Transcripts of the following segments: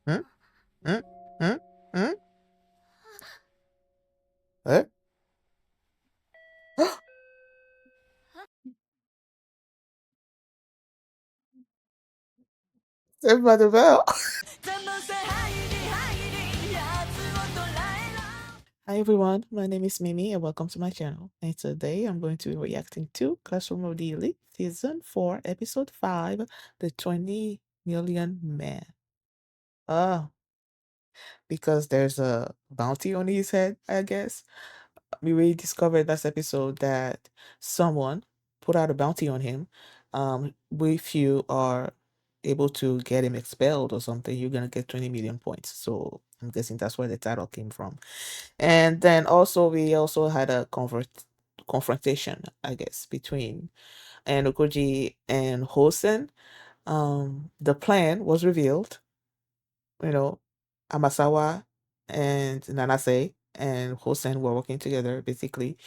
Hmm? Hmm? Hmm? Hmm? Eh? Saved by the Bell. Hi everyone, my name is Mimi and welcome to my channel. And today I'm going to be reacting to Classroom of the Elite Season 4, Episode 5, The 20 Million Man. Ah, because there's a bounty on his head, I guess. We really discovered last episode that someone put out a bounty on him. If you are able to get him expelled or something, you're gonna get 20 million points. So I'm guessing that's where the title came from. And then also we also had a confrontation, I guess, between Ayanokoji and Hosen. The plan was revealed, you know, Amasawa and Nanase and Hosen were working together basically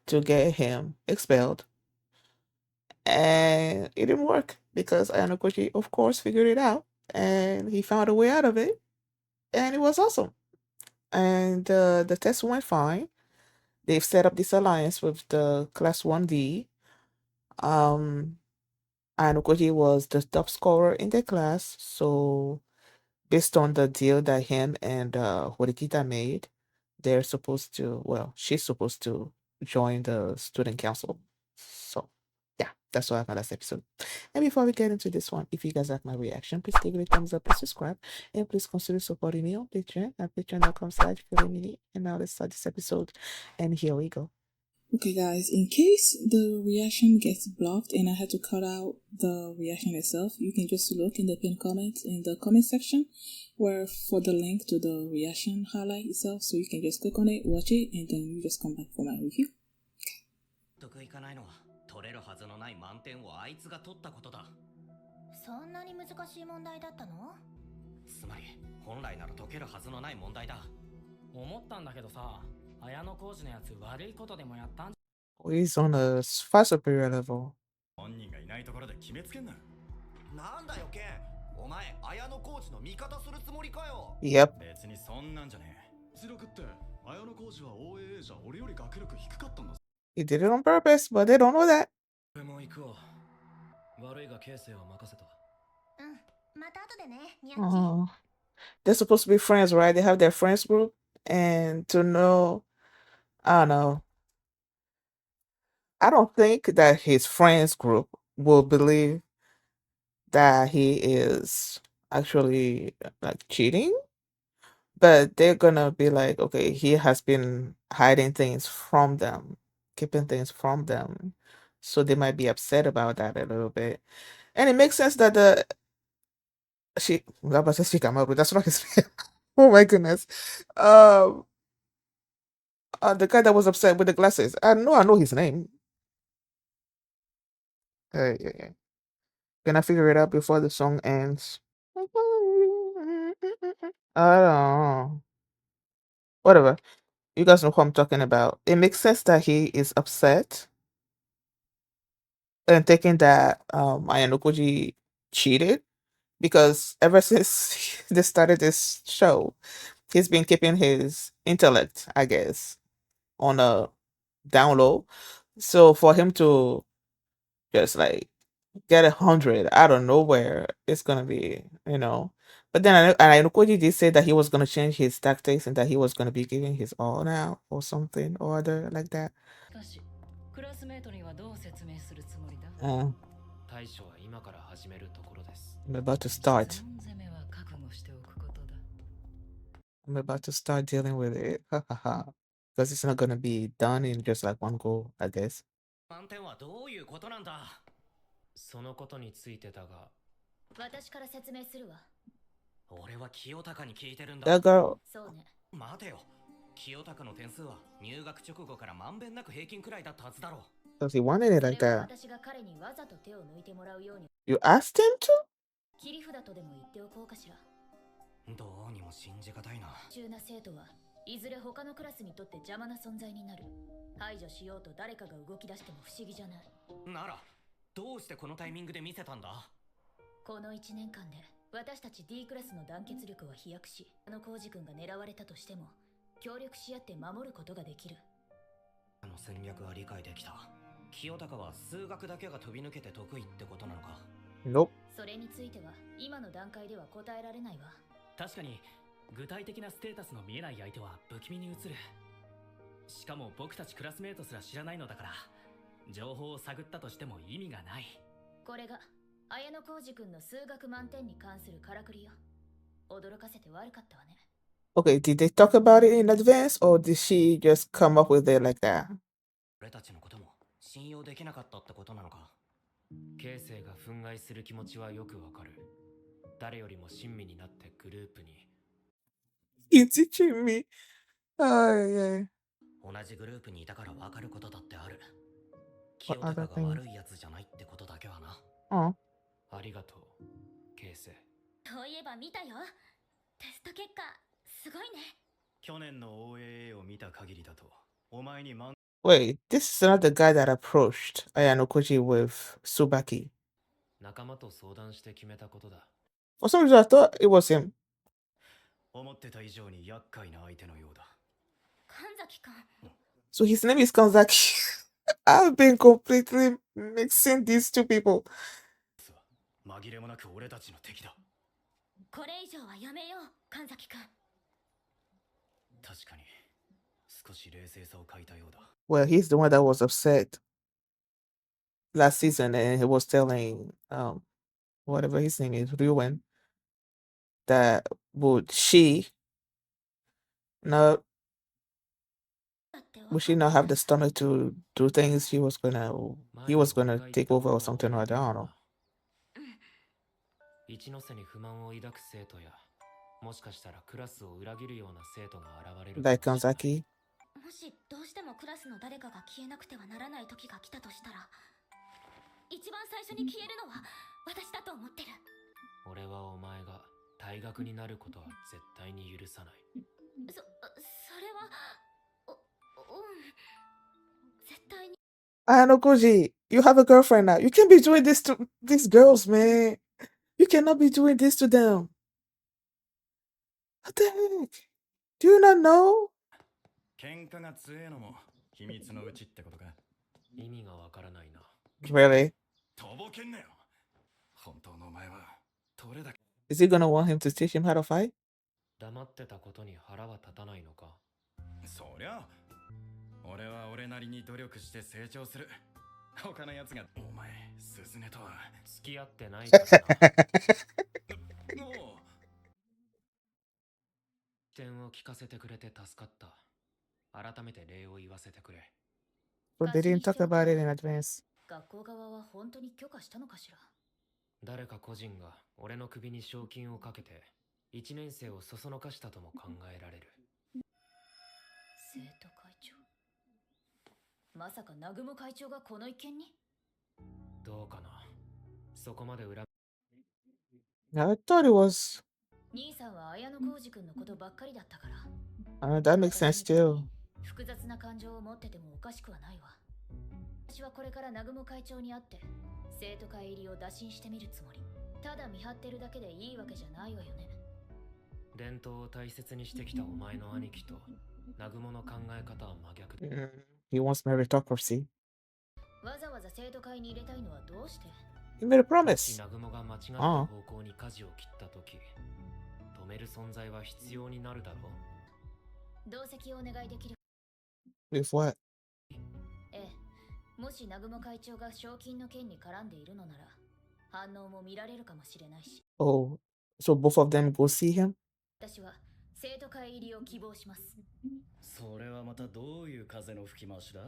to get him expelled. And it didn't work because Ayanokoji, of course, figured it out and he found a way out of it. And it was awesome. And the test went fine. They've set up this alliance with the Class 1D. Um, Ayanokoji was the top scorer in the class. So based on the deal that him and Horikita made, they're supposed to, well, she's supposed to join the student council. So, yeah, that's all I have my last episode. And before we get into this one, if you guys like my reaction, please give it a thumbs up and subscribe. And please consider supporting me on Patreon at patreon.com/feelingme. And now let's start this episode. And here we go. Okay guys, in case the reaction gets blocked and I had to cut out the reaction itself, you can just look in the pinned comment in the comment section where for the link to the reaction highlight itself, so you can just click on it, watch it, and then you just come back for my review. 得いかないのは取れるはずのない満点をあいつが取ったことだ。そんなに難しい問題だったの？つまり本来なら解けるはずのない問題だ。思ったんだけどさ、綾小路のやつ悪いことでもやったん。 He's on a far superior level. 本人がいないところで決めつけんな。なんだよケン、お前綾小路の味方するつもりかよ。Yep. 別にそんなんじゃねえ。白くって綾小路は OAA じゃ俺より学力低かったんだ。 He did it on purpose, but they don't know that. 俺も行くわ。悪いが形成は任せた。うん、また後でね、ニャッチ。Oh. They're supposed to be friends, right? They have their friends group. And to know, I don't know. I don't think that his friends group will believe that he is actually like cheating, but they're gonna be like, okay, he has been hiding things from them, keeping things from them. So they might be upset about that a little bit. And it makes sense that she that's what I say. Oh my goodness. Um the guy that was upset with the glasses. I know his name. Yeah. Gonna figure it out before the song ends. I don't know. Whatever. You guys know who I'm talking about. It makes sense that he is upset and thinking that Ayanokoji cheated because ever since they started this show, he's been keeping his intellect, I guess, on a down low. So for him to just like get 100 out of nowhere, it's gonna be, you know. But then I know Koji did say that he was gonna change his tactics and that he was gonna be giving his all now or something or other like that. クラスメートにはどう説明するつもりだ？対処は今から始めるところです。 I'm about to start. 攻めは覚悟しておくことだ。 I'm about to start dealing with it. Because it's not gonna be done in just like one go, I guess. 満点はどういうことなんだ。そのことについてだが、私から説明するわ。俺は清高に聞いてるんだ。 That girl. そうね。待てよ。清高の点数は入学直後からまんべんなく平均くらいだったはずだろう。 Does he wanted it like それは that? 私が彼にわざと手を抜いてもらうように。 You asked him to? 切り札とでも言っておこうかしら。どうにも信じがたいな。優秀な生徒はいずれ他のクラスにとって邪魔な存在になる。排除しようと誰かが動き出しても不思議じゃない。なら、どうしてこのタイミングで見せたんだ？この1年間で私たち D クラスの団結力は飛躍し、浩二君が狙われたとしても協力し合って守ることができる。の戦略は理解できた。清高は数学だけが飛び抜けて得意ってことなのか。Nope. それについては今の段階では答えられないわ。確かに具体的なステータスの見えない相手は不気味に映る。しかも僕たちクラスメートすら知らないのだから、情報を探ったとしても意味がない。これが綾小路君の数学満点に関するからくりよ。驚かせて悪かったわね。Okay, did they talk about it in advance or did she just come up with it like that? 俺たちのことも信用できなかったってことなのか。形成が憤慨する気持ちはよくわかる。誰よりも親身になってグループに。He's teaching me. Oh, yeah. 同じグループにいたから分かることだってある。 What 清 other 高が things? 悪いやつじゃないってことだけはな。Oh. ありがとう、形成。そういえば見たよ。テスト結果すごいね。去年の OAA を見た限りだと、お前にWait, this is not the guy that approached Ayanokoji with Tsubaki. 仲間と相談して決めたことだ。For some reason, I thought it was him. 思ってた以上に厄介な相手のようだ。神崎君。So his name is Kanzaki. I've been completely mixing these two people. 紛れもなく俺たちの敵だ。これ以上はやめよう、神崎君。確かに少し冷静さを欠いたようだ。 Well, he's the one that was upset last season and he was telling whatever his name is, Ryuen, that would not she not have the stomach to do things he was gonna take over or something like that. I don't know. 一ノ瀬に不満を抱く生徒や、もしかしたらクラスを裏切るような生徒が現れる。 Like Kanzaki. もしどうしてもクラスの誰かが消えなくてはならない時が来たとしたら、一番最初に消えるのは私だと思ってる。俺はお前が退学になることは絶対に許さない。それは絶対に。Ayanokoji, you have a girlfriend now. You can't be doing this to these girls, man. You cannot be doing this to them. What the heck? Do you not know? 喧嘩が強えのも秘密のうちってことか。意味がわからないな。Really? とぼけんなよ。本当のお前はどれだけ。 Is he gonna want him to teach him how to fight? 黙ってたことに腹は立たないのか。そりゃ俺は俺なりに努力して成長する。他のやつがお前鈴音とは付き合ってないからな。もう視点を聞かせてくれて助かった。改めて礼を言わせてくれ。 But they didn't talk about it in advance. 学校側は本当に許可したのかしら。誰か個人が俺の首に賞金をかけて1年生をそそのかしたとも考えられる。生徒会長。まさか南雲会長がこの一件に。どうかな。そこまで恨 I thought it was. 兄さんは綾小路君のことばっかりだったから。That makes sense too. 複雑な感情を持っててもおかしくはないわ。私はこれから南雲会長に会って生徒会入りを打診してみるつもり。ただ見張ってるだけでいいわけじゃないわよね。伝統を大切にしてきたお前の兄貴と南雲の考え方は真逆で。He wants meritocracy. わざわざ生徒会に入れたいのはどうして？ He made a もし promise. 南雲が間違った方向に舵を切ったとき、止める存在は必要になるだろう。同席をお願いできる。With what? ええ、もし南雲会長が賞金の件に絡んでいるのなら反応も見られるかもしれないし。 Oh, so both of them go see him? 私は生徒会入りを希望します。それはまたどういう風の吹き回しだ？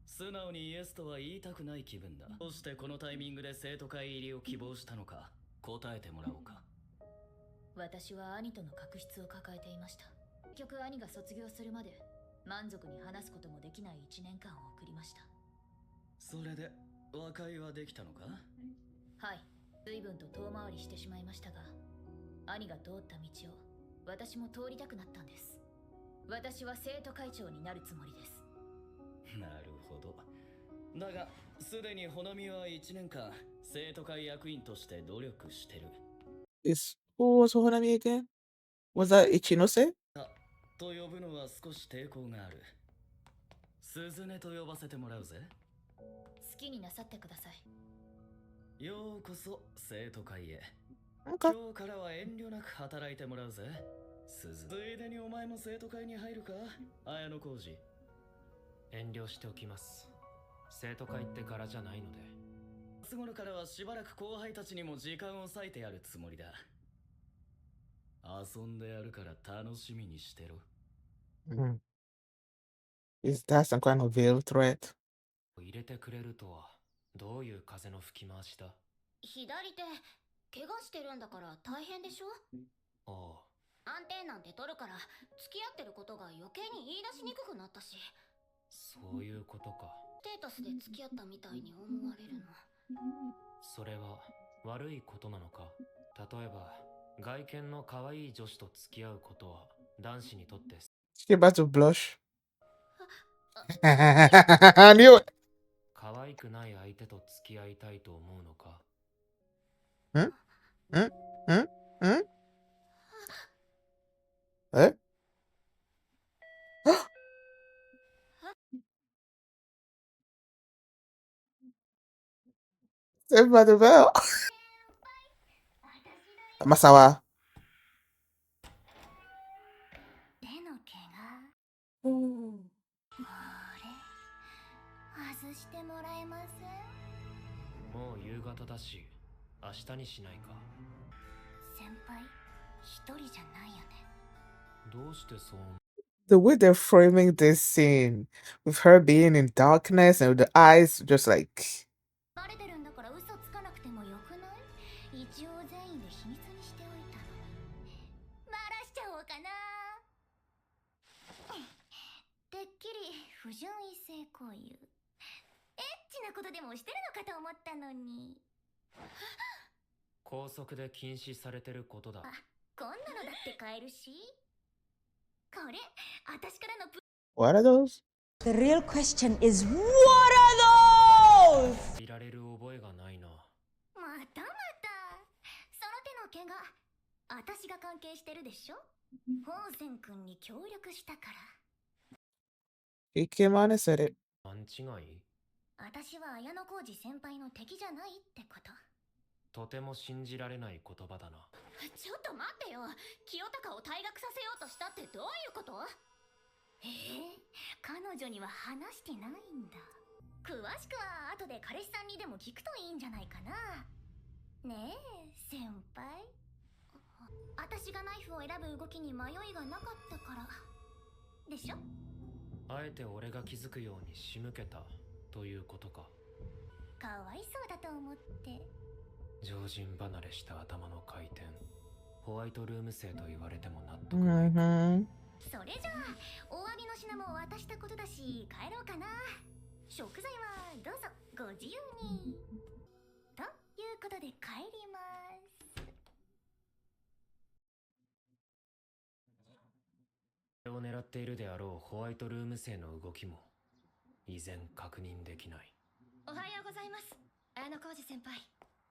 素直にイエスとは言いたくない気分だ。どうしてこのタイミングで生徒会入りを希望したのか答えてもらおうか。私は兄との確執を抱えていました。結局兄が卒業するまで満足に話すこともできない1年間を送りました。それで和解はできたのか？はい、随分と遠回りしてしまいましたが、兄が通った道を私も通りたくなったんです。私は生徒会長になるつもりです。なるほど。だがすでにほのみは1年間生徒会役員として努力してる。Is Who was Honami again? Was that Ichinose? と呼ぶのは少し抵抗がある。鈴音と呼ばせてもらうぜ。好きになさってください。ようこそ生徒会へ。 Okay. 今日からは遠慮なく働いてもらうぜ。鈴。ついでにお前も生徒会に入るか、綾小路。遠慮しておきます。生徒会って柄じゃないので。明日頃からはしばらく後輩たちにも時間を割いてやるつもりだ。遊んでやるから楽しみにしてろ。Is that some kind of veiled threat? 入れてくれるとはどういう風の吹き回しだ？左手怪我してるんだから大変でしょ。ああ。安定なんて取るから付き合ってることが余計に言い出しにくくなったし。そういうことか。ステータスで付き合ったみたいに思われるの。それは悪いことなのか？例えば外見の可愛い女子と付き合うことは男子にとって She about to blush. I knew it. 可愛くない相手と付き合いたいと思うのか？Eh? Saved by the bell. Amasawa. 手の怪我。これ外してもらえません？もう夕方だし明日にしないか？先輩、一人じゃないよね。どうしてそう？ The way they're framing this scene with her being in darkness and with the eyes just like バレてるんだから嘘つかなくてもよくない？一応全員で秘密にしておいたのに。バラしちゃおうかな。てっきり不純異性行為。エッチなことでもしてるのかと思ったのに。校則で禁止されてることだ。あ、こんなのだって買えるし。これ、私からのwhat are those? The real question is, what are those? いられる覚えがないな。またまた。その手の怪我、私が関係してるでしょ。ホウセン君に協力したから。He came on and said it. 勘違い？私は綾小路先輩の敵じゃないってこと。とても信じられない言葉だな。ちょっと待ってよ。清高を退学させようとしたってどういうこと？彼女には話してないんだ。詳しくは後で彼氏さんにでも聞くといいんじゃないかな。ねえ、先輩。私がナイフを選ぶ動きに迷いがなかったからでしょ。あえて俺が気づくように仕向けたということか。かわいそうだと思って。常人離れした頭の回転。ホワイトルーム生と言われても納得ない。それじゃあお詫びの品も渡したことだし帰ろうかな。食材はどうぞご自由に。ということで帰ります。それを狙っているであろうホワイトルーム生の動きも依然確認できない。おはようございます。綾小路先輩。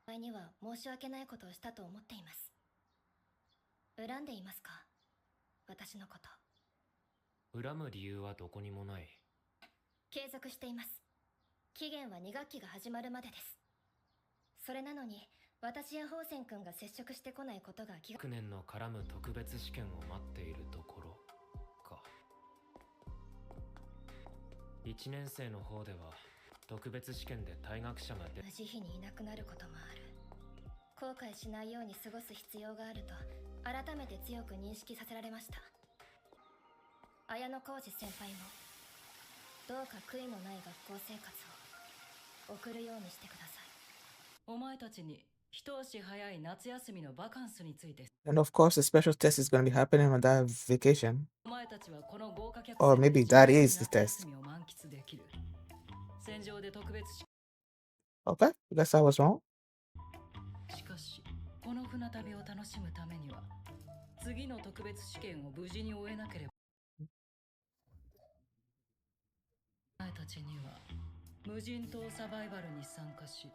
前には申し訳ないことをしたと思っています。恨んでいますか？私のこと。恨む理由はどこにもない。継続しています。期限は2学期が始まるまでです。それなのに私やホウセン君が接触してこないことが学年の絡む特別試験を待っているところか。1年生の方では特別試験で退学者が出同じ日にいなくなることもある。後悔しないように過ごす必要があると改めて強く認識させられました。綾小路先輩もどうか悔いのない学校生活を送るようにしてください。お前たちに一足早い夏休みのバカンスについて。 And of course, the special test is going to be happening on that vacation. お前たちはこの豪華客 Or 船で maybe that is the 夏 test. 休みを満喫できる。戦場で特別し Okay, I guess I was wrong. かし、この船旅を楽しむためには次の特別試験を無事に終えなければ。お前たちには無人島サバイバルに参加し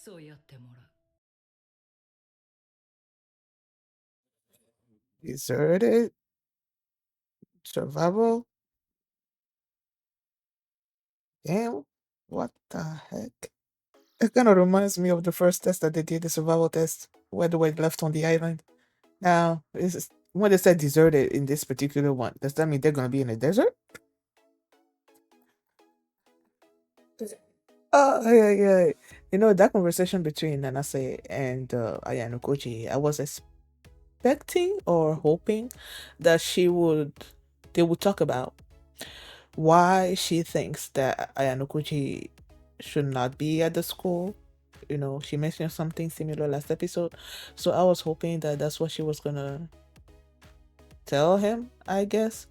競い合ってもらう。Deserted? Survival? Damn. What the heck? It kind of reminds me of the first test that they did, the survival test, where they were left on the island. Now, when they said deserted in this particular one, does that mean they're going to be in a desert? Oh, yeah, yeah. You know, that conversation between Nanase and Ayanokoji, I was expecting or hoping that they would talk about why she thinks that Ayanokoji should not be at the school. You know, she mentioned something similar last episode. So I was hoping that that's what she was gonna tell him, I guess.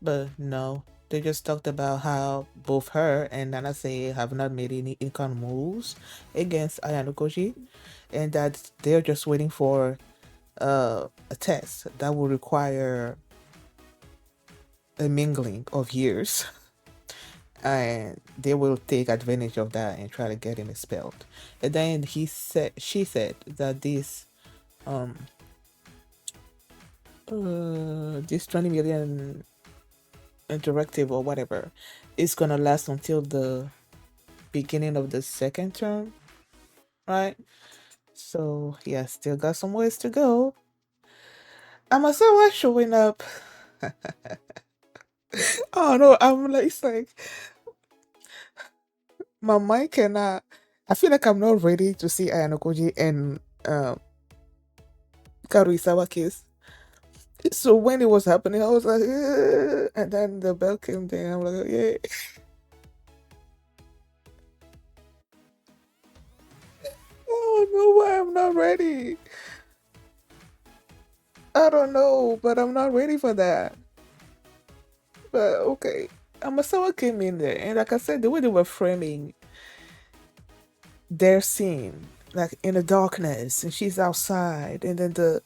But no, they just talked about how both her and Nanase have not made any income moves against Ayanokoji, and that they're just waiting for a test that will require a mingling of years. And they will take advantage of that and try to get him expelled. And then she said that um this 20 million directive or whatever is gonna last until the beginning of the second term, right? So yeah, still got some ways to go. Amasawa showing up. Oh no, I'm like, it's like my mind cannot. I feel like I'm not ready to see Ayanokoji and Karuizawa kiss. So when it was happening, I was like, and then the bell came down. I'm like, yeah. Oh no, why I'm not ready. I don't know, but I'm not ready for that. But okay, Amasawa came in there, and like I said, the way they were framing their scene, like in the darkness, and she's outside, and then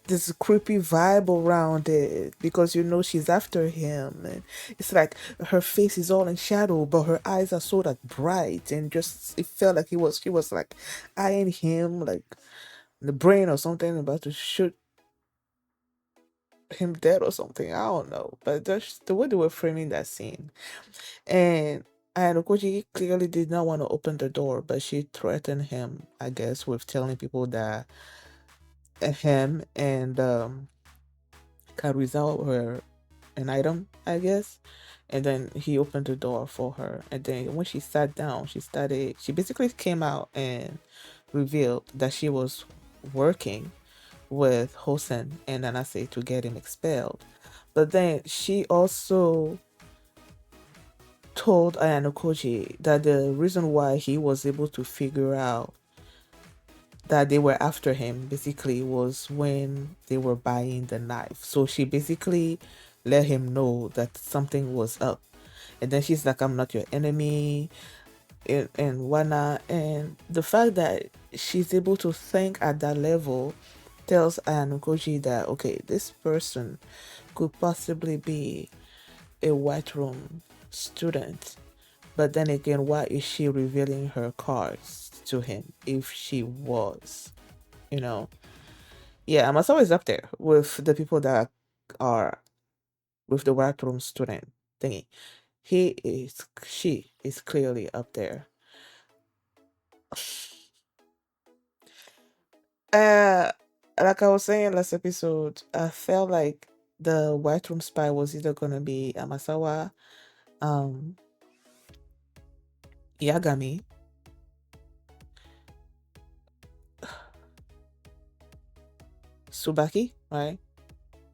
this creepy vibe around it because you know she's after him, and it's like her face is all in shadow, but her eyes are so like bright, and just it felt like she was like eyeing him like in the brain or something, about to shoot him dead or something. I don't know, but just the way they were framing that scene. And Ayanokoji clearly did not want to open the door, but she threatened him, I guess, with telling people that him and Karuizawa were an item, I guess. And then he opened the door for her. And then when she sat down, she basically came out and revealed that she was working with Hosen and Nanase to get him expelled. But then she also told Ayanokoji that the reason why he was able to figure out that they were after him basically was when they were buying the knife. So she basically let him know that something was up. And then she's like, I'm not your enemy, and whatnot. And the fact that she's able to think at that level tells Ayanokoji that, okay, this person could possibly be a white room student. But then again, why is she revealing her cards to him if she was? You know? Yeah, Amasawa is up there with the people that are with the white room student thingy. She is clearly up there. Uh, like I was saying last episode, I felt like the white room spy was either gonna be Amasawa, um, Yagami, Subaki, right?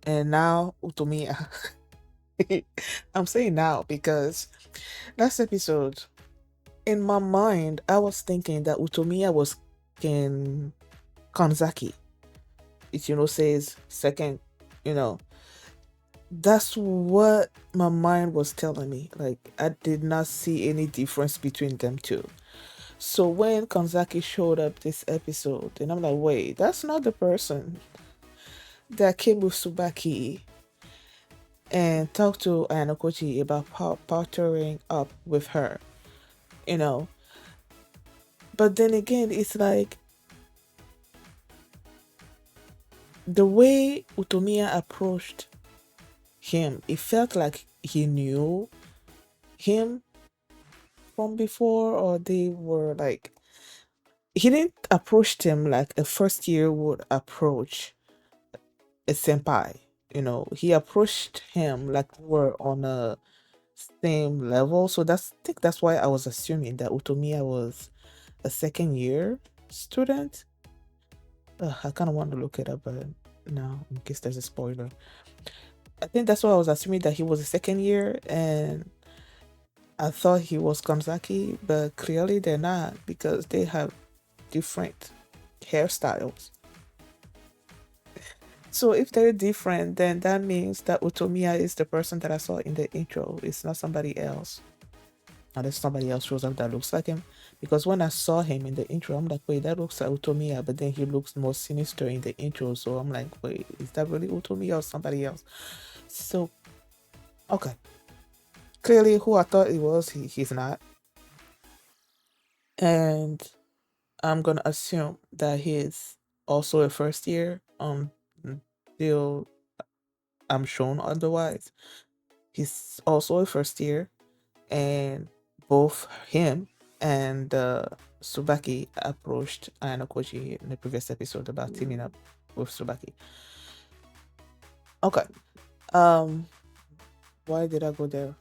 And now Utomiya. I'm saying now because last episode, in my mind, I was thinking that Utomiya was in Kanzaki. Ichinose's second, you know, that's what my mind was telling me. Like, I did not see any difference between them two. So when Kanzaki showed up this episode, and I'm like, wait, that's not the person that came with Subaki and talked to Ayanokoji about partnering up with her, you know. But then again, it's like the way Utomiya approached him, it felt like he knew him from before, or they were like, he didn't approach him like a first year would approach a senpai. He approached him like we're on a same level. So I think that's why I was assuming that Utomiya was a second year student. I kind of want to look it up, but no, in case there's a spoiler. I think that's why I was assuming that he was a second year, and I thought he was Kanzaki, but clearly they're not because they have different hairstyles. So if they're different, then that means that Utomiya is the person that I saw in the intro. It's not somebody else. Unless somebody else shows up that looks like him. Because when I saw him in the intro, I'm like, wait, that looks like Utomiya, but then he looks more sinister in the intro. So I'm like, wait, is that really Utomiya or somebody else? So, okay. Clearly, who I thought it was, he's not. And I'm gonna assume that he's also a first year until I'm shown otherwise. He's also a first year, and both him and Subaki approached Ayanokoji in the previous episode about teaming up with Subaki. Okay. Why did I go there?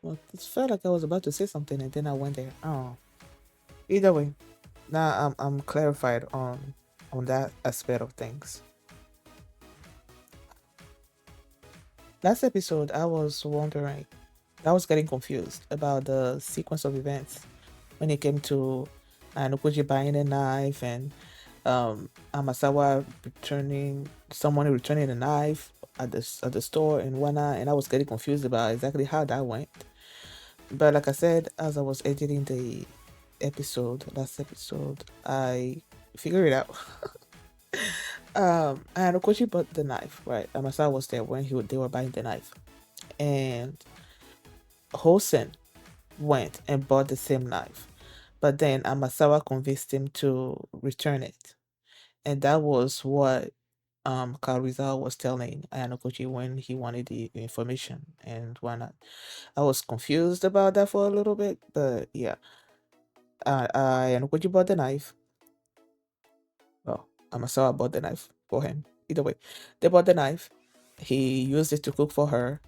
Well, it felt like I was about to say something and then I went there. Oh. Either way, now I'm clarified on that aspect of things. Last episode, I was wondering, I was getting confused about the sequence of events when it came to Ayanokoji buying a knife and Amasawa someone returning a knife at the store and whatnot, and I was getting confused about exactly how that went. But like I said, as I was editing the last episode, I figured it out. Ayanokoji bought the knife, right? Amasawa was there when they were buying the knife, and Hosen went and bought the same knife, but then Amasawa convinced him to return it, and that was what Karuizawa was telling Ayanokoji when he wanted the information and whatnot. I was confused about that for a little bit, but yeah. Ayanokoji bought the knife. Well, Amasawa bought the knife for him. Either way, they bought the knife. He used it to cook for her.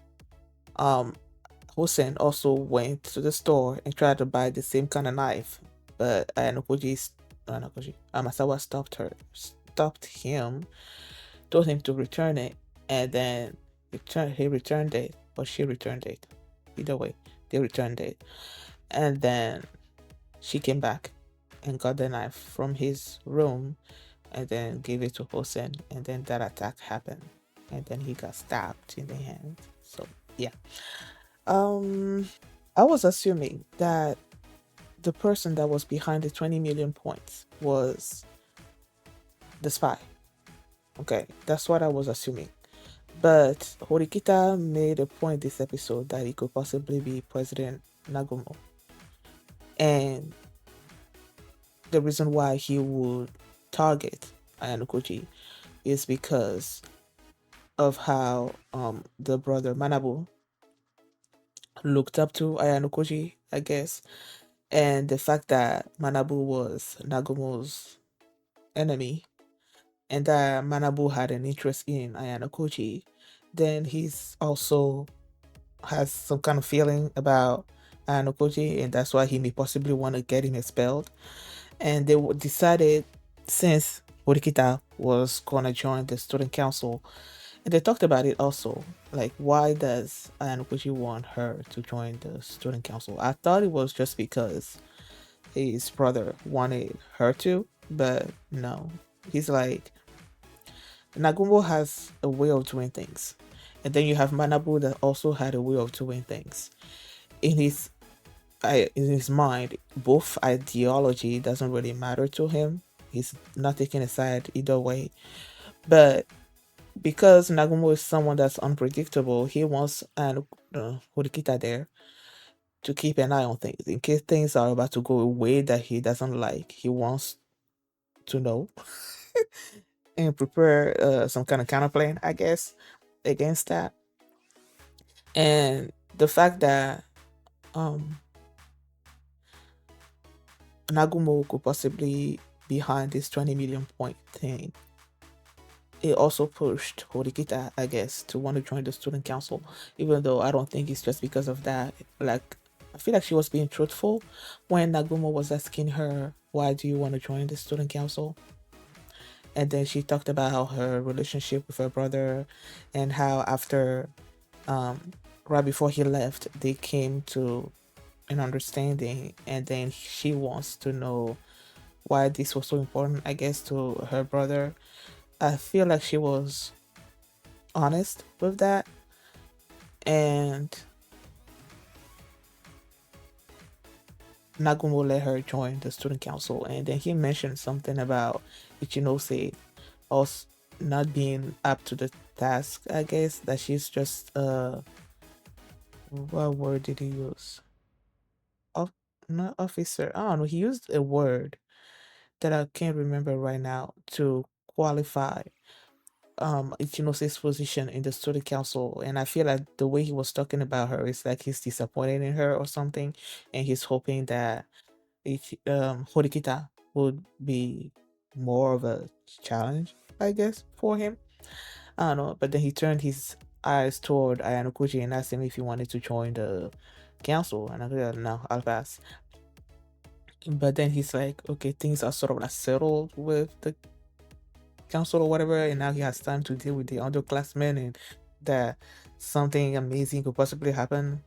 Um, Hussein also went to the store and tried to buy the same kind of knife, but Amasawa stopped him, told him to return it, and then he returned it, but she returned it. Either way, they returned it, and then she came back and got the knife from his room, and then gave it to Hossein, and then that attack happened, and then he got stabbed in the hand. So yeah, I was assuming that the person that was behind the 20 million points was the spy. Okay, that's what I was assuming. But Horikita made a point this episode that it could possibly be President Nagumo. And the reason why he would target Ayanokoji is because of how the brother Manabu looked up to Ayanokoji, I guess, and the fact that Manabu was Nagumo's enemy and that Manabu had an interest in Ayanokoji, then he's also has some kind of feeling about Ayanokoji, and that's why he may possibly want to get him expelled. And they decided, since Horikita was gonna join the student council, and they talked about it also, like why does Ayanokoji want her to join the student council? I thought it was just because his brother wanted her to, but no. He's like, Nagumo has a way of doing things. And then you have Manabu that also had a way of doing things. In his in his mind, both ideology doesn't really matter to him. He's not taking a side either way. But because Nagumo is someone that's unpredictable, he wants Horikita there to keep an eye on things in case things are about to go a way that he doesn't like. He wants to know and prepare some kind of counterplan, I guess, against that. And the fact that um, Nagumo could possibly behind this 20 million point thing, it also pushed Horikita, I guess, to want to join the student council, even though I don't think it's just because of that. Like, I feel like she was being truthful when Nagumo was asking her, why do you want to join the student council? And then she talked about how her relationship with her brother and how after, um, right before he left, they came to an understanding. And then she wants to know why this was so important, I guess, to her brother. I feel like she was honest with that. And Nagumo let her join the student council. And then he mentioned something about Ichinose us not being up to the task, I guess, that she's just what word did he use? Of Not officer. I don't know. He used a word that I can't remember right now to qualify Ichinose's position in the student council. And I feel like the way he was talking about her is like he's disappointed in her or something, and he's hoping that Horikita would be more of a challenge, I guess, for him. I don't know. But then he turned his eyes toward Ayanokoji and asked him if he wanted to join the council. And I said, no, I'll pass. But then he's like, okay, things are sort of like settled with the council or whatever. And now he has time to deal with the underclassmen and that something amazing could possibly happen.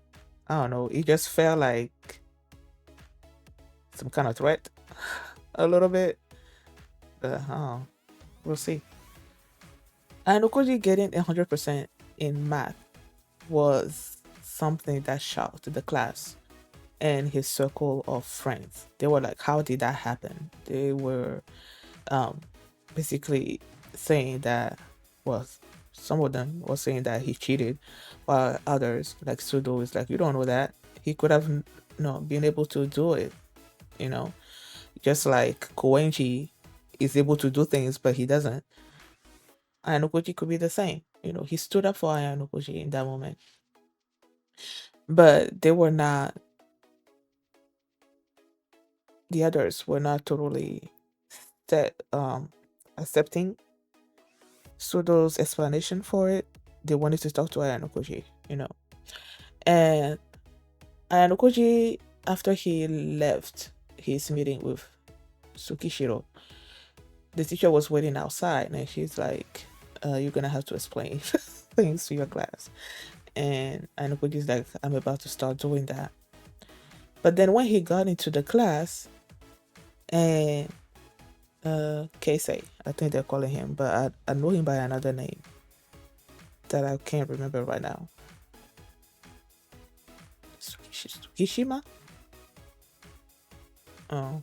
I don't know. It just felt like some kind of threat a little bit. But we'll see. Ayanokoji getting 100% in math was something that shocked the class and his circle of friends. They were like, how did that happen? They were um, basically saying that, well, some of them were saying that he cheated, while others, like Sudo, is like, you don't know that. He could have been able to do it, you know, just like Koenji is able to do things, but he doesn't. Ayanokoji could be the same. He stood up for Ayanokoji in that moment. But the others were not totally set, accepting Sudo's explanation for it. They wanted to talk to Ayanokoji. And Ayanokoji, after he left his meeting with Tsukishiro, the teacher was waiting outside and she's like, you're gonna have to explain things to your class. And Ayanokoji's like, I'm about to start doing that. But then when he got into the class, and Keisei, I think they're calling him, but I know him by another name that I can't remember right now. Tsukishima? Oh.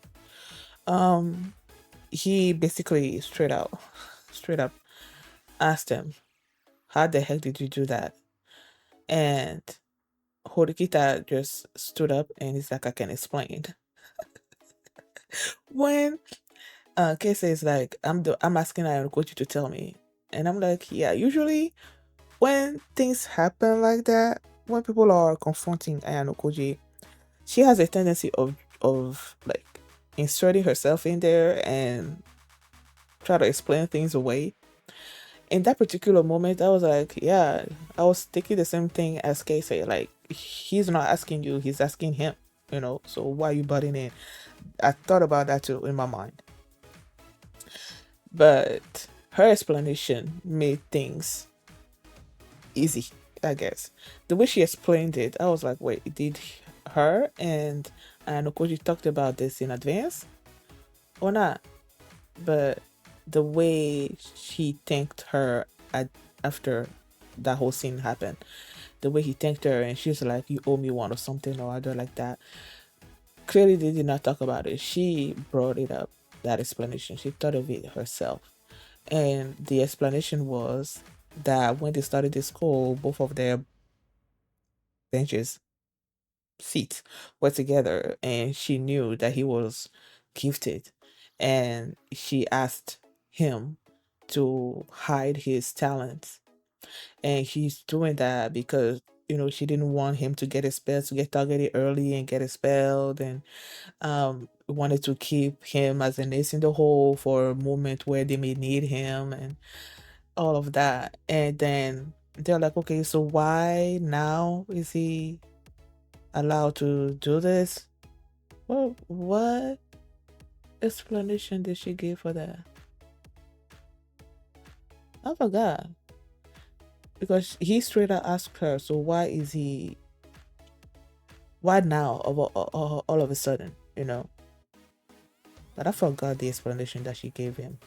He basically straight up asked him, how the heck did you do that? And Horikita just stood up and he's like, I can explain. When Keisei is like, I'm asking Ayanokoji to tell me. And I'm like, yeah, usually when things happen like that, when people are confronting Ayanokoji, she has a tendency of like inserting herself in there and try to explain things away. In that particular moment, I was like, yeah, I was thinking the same thing as Casey. Like, he's not asking you, he's asking him. So why are you butting in? I thought about that too in my mind. But her explanation made things easy, I guess. The way she explained it, I was like, wait, did her and Ayanokoji talked about this in advance or not? But the way she thanked her after that whole scene happened, the way he thanked her and she's like, you owe me one or something or other like that. Clearly, they did not talk about it. She brought it up, that explanation. She thought of it herself. And the explanation was that when they started the school, both of their benches, seats were together, and she knew that he was gifted and she asked him to hide his talents. And she's doing that because, she didn't want him to get expelled, to get targeted early and get expelled, and wanted to keep him as an ace in the hole for a moment where they may need him and all of that. And then they're like, okay, so why now is he allowed to do this? Well, what explanation did she give for that? I forgot. Because he straight up asked her, so why now, all of a sudden, But I forgot the explanation that she gave him.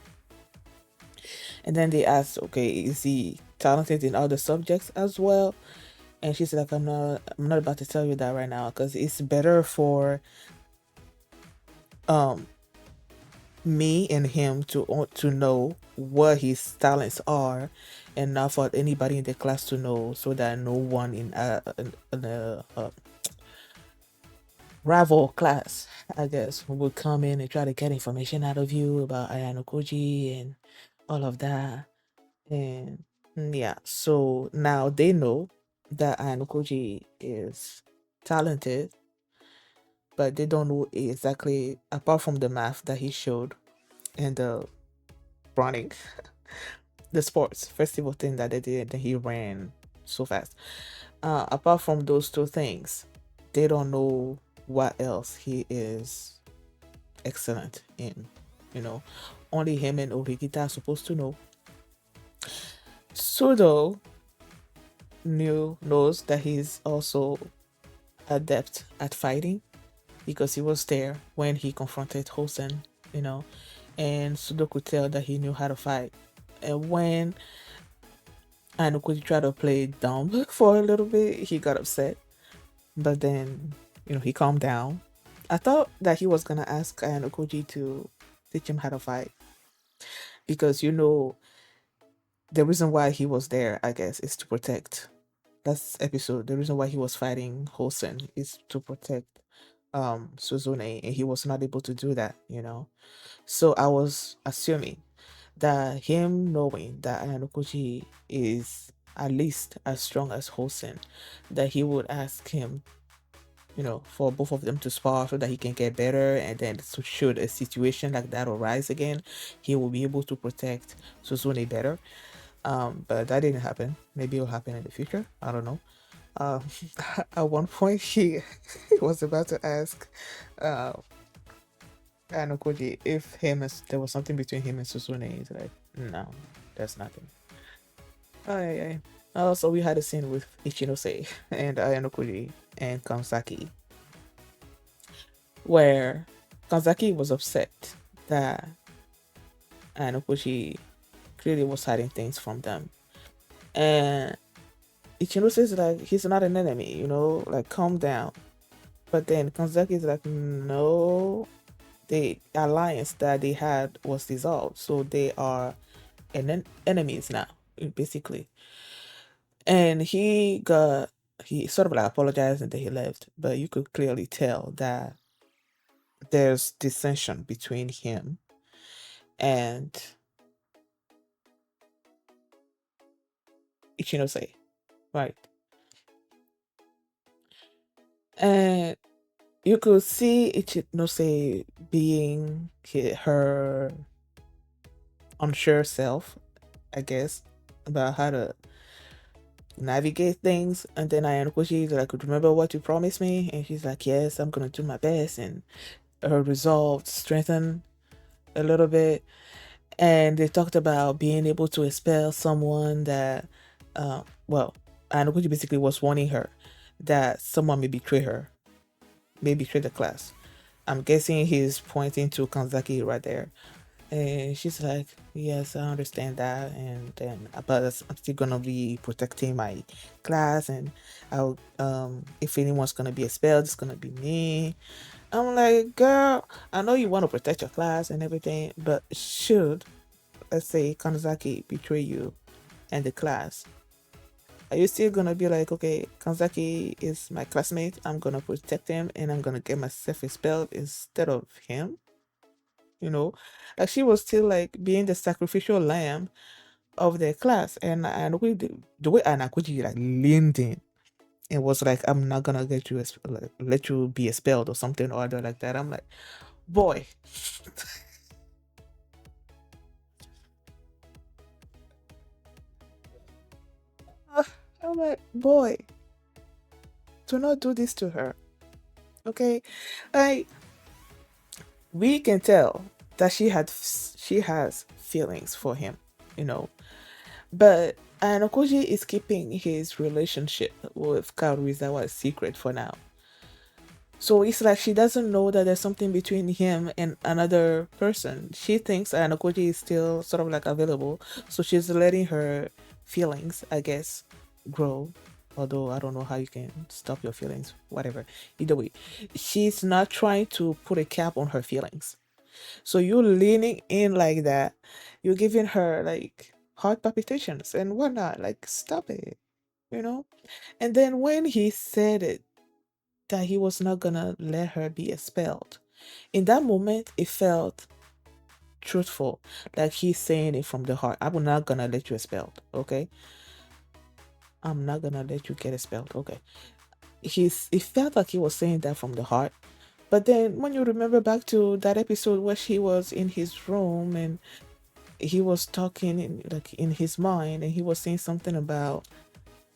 And then they asked, okay, is he talented in other subjects as well? And she's like, I'm not about to tell you that right now, because it's better for um me and him to know what his talents are, and not for anybody in the class to know, so that no one in a rival class, I guess, would come in and try to get information out of you about Ayanokoji and all of that. And yeah, so now they know that Ayanokoji is talented, but they don't know exactly, apart from the math that he showed and the running, the sports festival thing that they did, that he ran so fast. Apart from those two things, they don't know what else he is excellent in. Only him and Horikita are supposed to know. Sudo knows that he's also adept at fighting, because he was there when he confronted Hosen, and Sudo could tell that he knew how to fight. And when Ayanokoji tried to play dumb for a little bit, he got upset. But then, he calmed down. I thought that he was gonna ask Ayanokoji to teach him how to fight, because the reason why he was there, I guess, is to protect. Last episode, the reason why he was fighting Hosen is to protect Suzune, and he was not able to do that. So I was assuming that him knowing that Ayanokoji is at least as strong as Hosen, that he would ask him, for both of them to spar so that he can get better, and then so should a situation like that arise again, he will be able to protect Suzune better. But that didn't happen. Maybe it'll happen in the future. I don't know. Um, at one point, he was about to ask uh, Ayanokoji if there was something between him and Suzune. He's like, no, there's nothing. Oh, yeah, yeah. Also, we had a scene with Ichinose and Ayanokoji and Kanzaki, where Kanzaki was upset that Ayanokoji clearly was hiding things from them. And Ichinose is like, he's not an enemy, like, calm down. But then Kanzaki is like, no, the alliance that they had was dissolved, so they are enemies now, basically. And he sort of like apologized, and then he left, but you could clearly tell that there's dissension between him and Ichinose, right? And you could see Ichinose being her unsure self, I guess, about how to navigate things. And then Ayanokoji is like, remember what you promised me? And she's like, yes, I'm gonna do my best. And her resolve strengthened a little bit. And they talked about being able to expel someone that, Ayanokoji basically was warning her that someone may betray her, may betray the class. I'm guessing he's pointing to Kanzaki right there. And she's like, yes, I understand that. And then, but I'm still gonna be protecting my class. And I'll, if anyone's gonna be expelled, it's gonna be me. I'm like, girl, I know you want to protect your class and everything, but should, let's say, Kanzaki betray you and the class, are you still gonna be like, okay, Kanzaki is my classmate, I'm gonna protect him and I'm gonna get myself expelled instead of him? you know, like she was still like being the sacrificial lamb of their class. And the way Anakuji like leaned in and was like, "I'm not gonna like, let you be expelled or something or other like that." I'm like, boy. I'm like, boy, do not do this to her, okay? Like we can tell that she has feelings for him, you know. But Ayanokoji is keeping his relationship with Karuizawa a secret for now. So it's like she doesn't know that there's something between him and another person. She thinks Ayanokoji is still sort of like available. So she's letting her feelings, I guess, grow. Although I don't know how you can stop your feelings, whatever. Either way, she's not trying to put a cap on her feelings. So you leaning in like that, you're giving her like heart palpitations and whatnot. Like, stop it, you know? And then when he said it, that he was not gonna let her be expelled, in that moment, it felt truthful. Like he's saying it from the heart. I'm not gonna let you expelled, okay? I'm not gonna let you get expelled, okay? It felt like he was saying that from the heart. But then when you remember back to that episode where she was in his room and he was talking in his mind and he was saying something about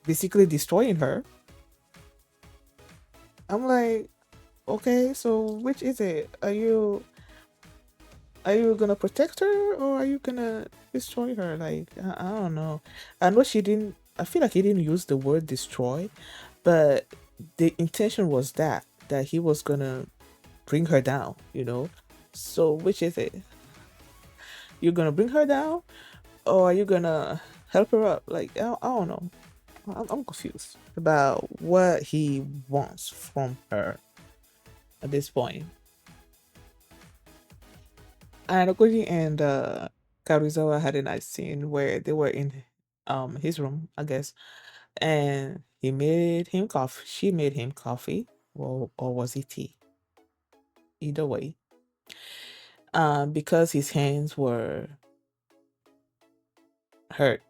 basically destroying her. I'm like, okay, so which is it? Are you gonna protect her or are you gonna destroy her? Like I don't know. I know she didn't. I feel like he didn't use the word destroy, but the intention was that he was gonna bring her down. You know. So which is it? You're gonna bring her down or are you gonna help her up? Like I don't know. I'm confused about what he wants from her at this point. Ayanokoji and Karuizawa had a nice scene where they were in his room, I guess, and he made him coffee. She made him coffee, or was it tea? Either way, because his hands were hurt.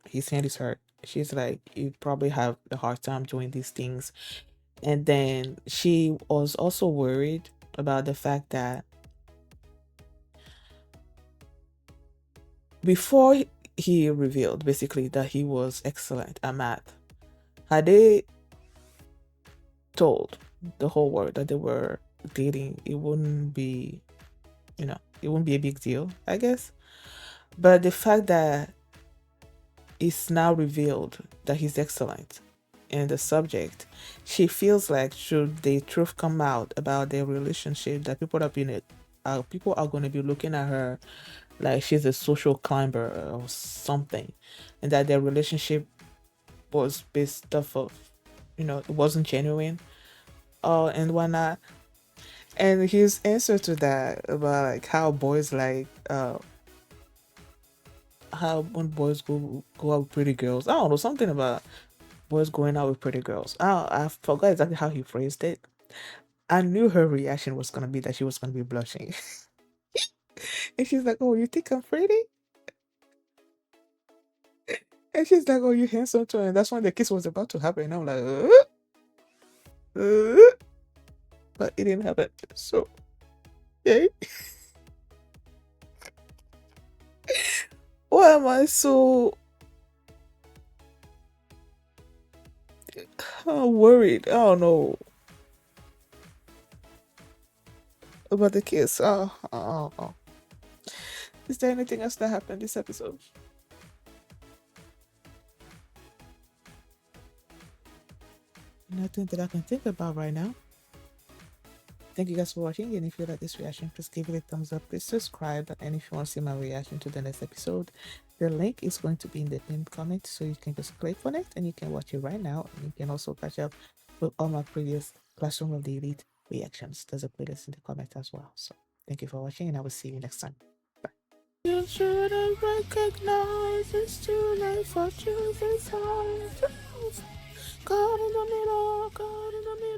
His hand is hurt. She's like, you probably have a hard time doing these things. And then she was also worried about the fact that before he revealed basically that he was excellent at math, had they told the whole world that they were dating, it wouldn't be, it wouldn't be a big deal, I guess. But the fact that it's now revealed that he's excellent in the subject, she feels like should the truth come out about their relationship, that people are going to be looking at her like she's a social climber or something, and that their relationship was based off of, it wasn't genuine, and whatnot. And his answer to that about like how boys like how when boys go out with pretty girls. I don't know, something about boys going out with pretty girls. I forgot exactly how he phrased it. I knew her reaction was gonna be that she was gonna be blushing. And she's like, "Oh, you think I'm pretty?" And she's like, "Oh, you handsome too." And that's when the kiss was about to happen. And I'm like, uh, but it didn't happen. So, yay. Why am I so worried? I don't know about the kiss. Oh. Is there anything else that happened this episode? Nothing that I can think about right now. Thank you guys for watching, and if you like this reaction, please give it a thumbs up, please subscribe, and if you want to see my reaction to the next episode, the link is going to be in the pinned comment, so you can just click on it and you can watch it right now, and you can also catch up with all my previous Classroom of the Elite reactions. There's a playlist in the comment as well. So thank you for watching, and I will see you next time. Bye. You should have recognized it's too late for choosing sides. God in the middle, God in the middle.